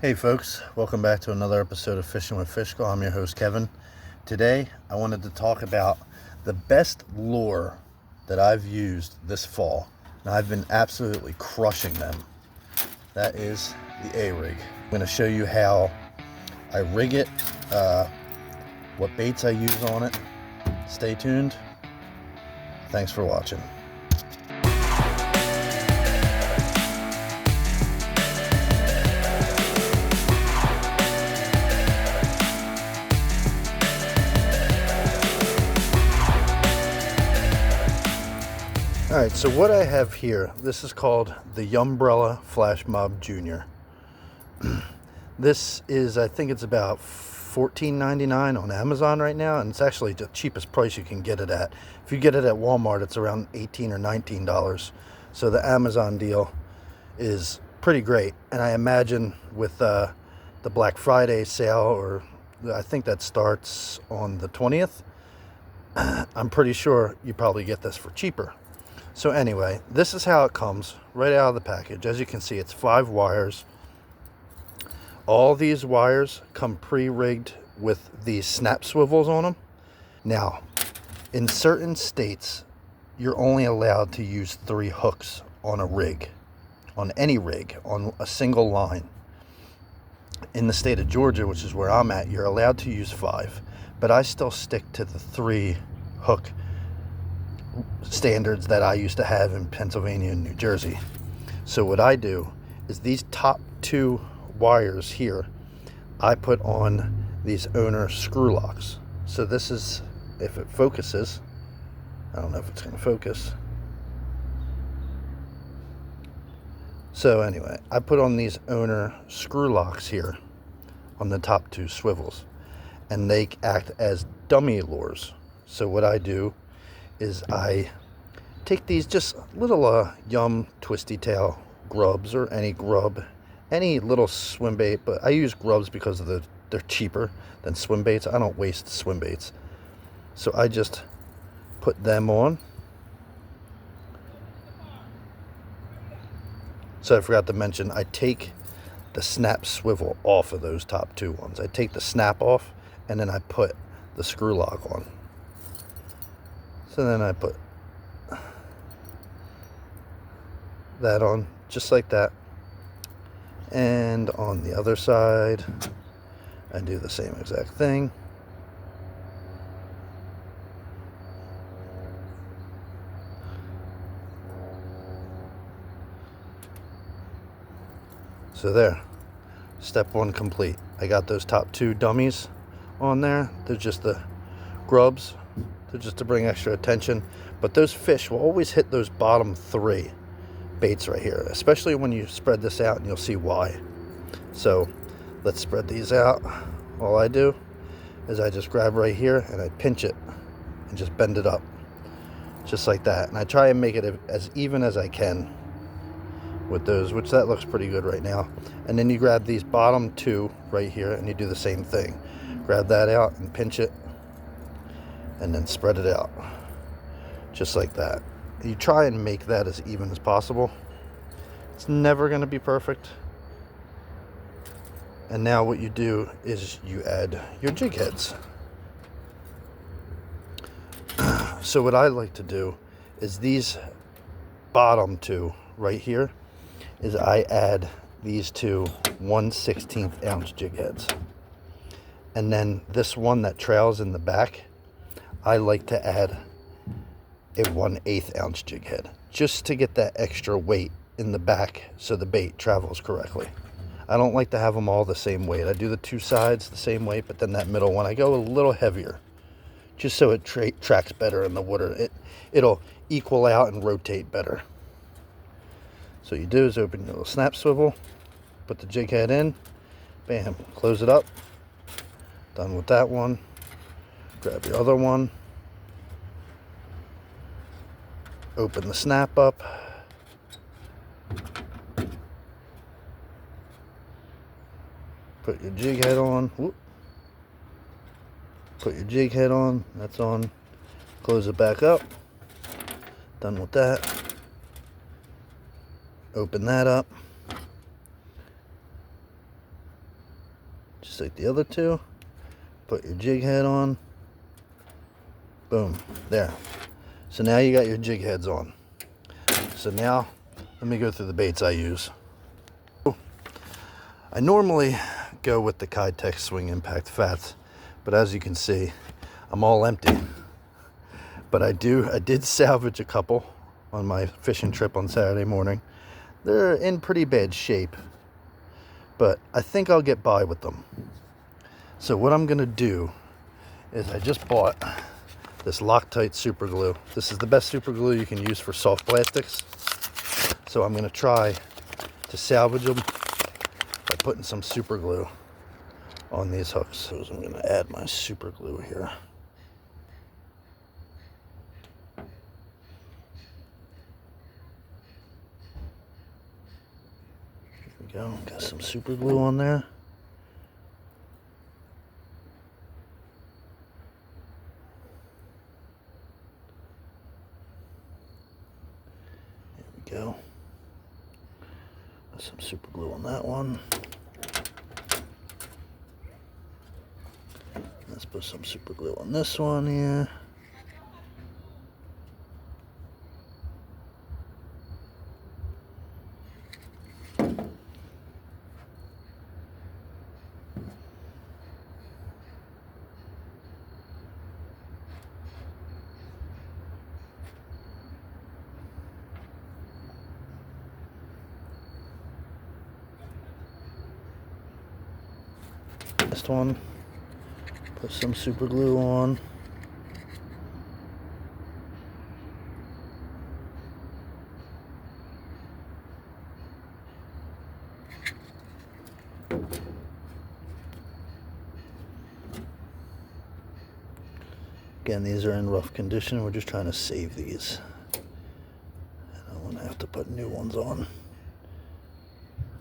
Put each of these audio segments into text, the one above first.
Hey folks, welcome back to another episode of Fishing with Fishco. I'm your host Kevin. Today I wanted to talk about the best lure that I've used this fall. Now I've been absolutely crushing them. That is the A-Rig. I'm going to show you how I rig it, what baits I use on it. Stay tuned. Thanks for watching. Alright, so what I have here, this is called the Yumbrella Flash Mob Junior. This is, I think it's about $14.99 on Amazon right now, and it's actually the cheapest price you can get it at. If you get it at Walmart, it's around $18 or $19. So the Amazon deal is pretty great. And I imagine with the Black Friday sale, or I think that starts on the 20th, I'm pretty sure you probably get this for cheaper. So anyway, this is how it comes right out of the package. As you can see, it's 5 wires. All these wires come pre-rigged with these snap swivels on them. Now, in certain states, you're only allowed to use 3 hooks on a rig, on any rig, on a single line. In the state of Georgia, which is where I'm at, you're allowed to use 5, but I still stick to the 3 hook standards that I used to have in Pennsylvania and New Jersey. So what I do is these top 2 wires here, I put on these owner screw locks. So this is, if it focuses, I don't know if it's going to focus. So anyway, I put on these owner screw locks here on the top 2 swivels, and they act as dummy lures. So what I do is I take these just little Yum Twisty Tail grubs, or any grub, any little swim bait, but I use grubs because of they're cheaper than swim baits. I don't waste swim baits. So I just put them on. So I forgot to mention, I take the snap swivel off of those top 2 ones. I take the snap off, and then I put the screw lock on. So then I put that on, just like that. And on the other side, I do the same exact thing. So there, step 1 complete. I got those top 2 dummies on there. They're just the grubs. They're just to bring extra attention. But those fish will always hit those bottom 3 baits right here, especially when you spread this out, and you'll see why. So let's spread these out. All I do is I just grab right here and I pinch it and just bend it up, just like that. And I try and make it as even as I can with those, which that looks pretty good right now. And then you grab these bottom 2 right here and you do the same thing. Grab that out and pinch it, and then spread it out, just like that. You try and make that as even as possible. It's never going to be perfect. And now what you do is you add your jig heads. So what I like to do is these bottom 2 right here, is I add these 2 1/16 ounce jig heads. And then this one that trails in the back, I like to add a 1/8 ounce jig head, just to get that extra weight in the back so the bait travels correctly. I don't like to have them all the same weight. I do the 2 sides the same weight, but then that middle one I go a little heavier, just so it tracks better in the water. It'll equal out and rotate better. So you do is open your little snap swivel, put the jig head in, bam, close it up. Done with that one. Grab your other one, open the snap up, put your jig head on. Whoop. Put your jig head on, that's on. Close it back up. Done with that. Open that up. just like the other two. Put your jig head on. Boom, there. So now you got your jig heads on. So now, let me go through the baits I use. I normally go with the Keitech Swing Impact Fats, but as you can see, I'm all empty. But I did salvage a couple on my fishing trip on Saturday morning. They're in pretty bad shape, but I think I'll get by with them. So what I'm gonna do is I just bought this Loctite super glue. This is the best super glue you can use for soft plastics. So I'm gonna try to salvage them by putting some super glue on these hooks. So I'm gonna add my super glue here. Here we go, got some super glue on there. Go. Put some super glue on that one. Let's put some super glue on this one here. Next one, put some super glue on. Again, these are in rough condition. We're just trying to save these. I don't want to have to put new ones on.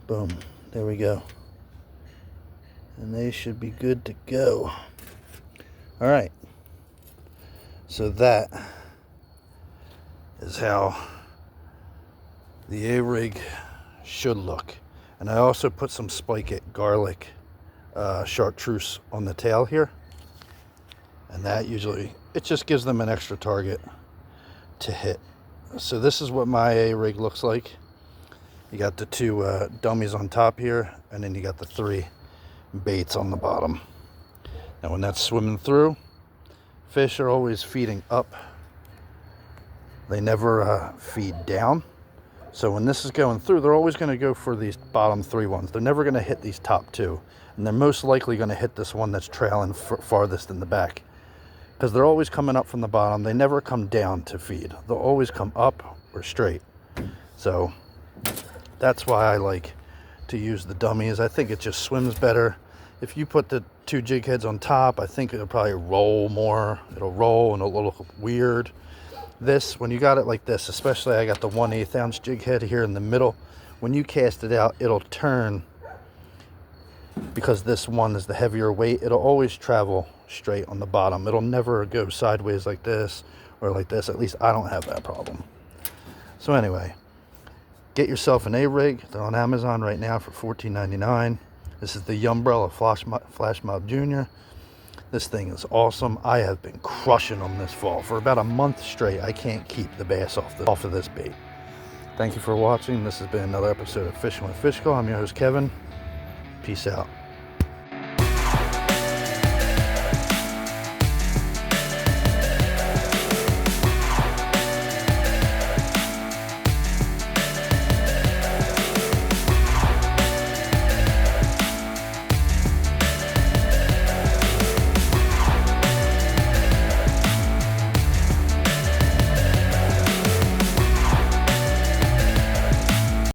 Boom, there we go. And they should be good to go. All right, so that is how the A-rig should look. And I also put some Spike It garlic chartreuse on the tail here, and that usually, it just gives them an extra target to hit. So this is what my A-rig looks like. You got the two dummies on top here, and then you got the three baits on the bottom. Now when that's swimming through, fish are always feeding up. They never feed down. So when this is going through, they're always going to go for these bottom three ones. They're never going to hit these top two. And they're most likely going to hit this one that's trailing farthest in the back. Because they're always coming up from the bottom. They never come down to feed. They'll always come up or straight. So that's why I like to use the dummies. I think it just swims better. If you put the two jig heads on top, I think it'll probably roll more. It'll roll and it'll look weird. This, when you got it like this, especially I got the 1/8 ounce jig head here in the middle, when you cast it out, it'll turn, because this one is the heavier weight, it'll always travel straight on the bottom. It'll never go sideways like this or like this. At least I don't have that problem. So anyway, get yourself an A-rig. They're on Amazon right now for $14.99. This is the Yumbrella Flash Mob Junior. This thing is awesome. I have been crushing them this fall. For about a month straight, I can't keep the bass off of this bait. Thank you for watching. This has been another episode of Fishing with Fishco. I'm your host, Kevin. Peace out.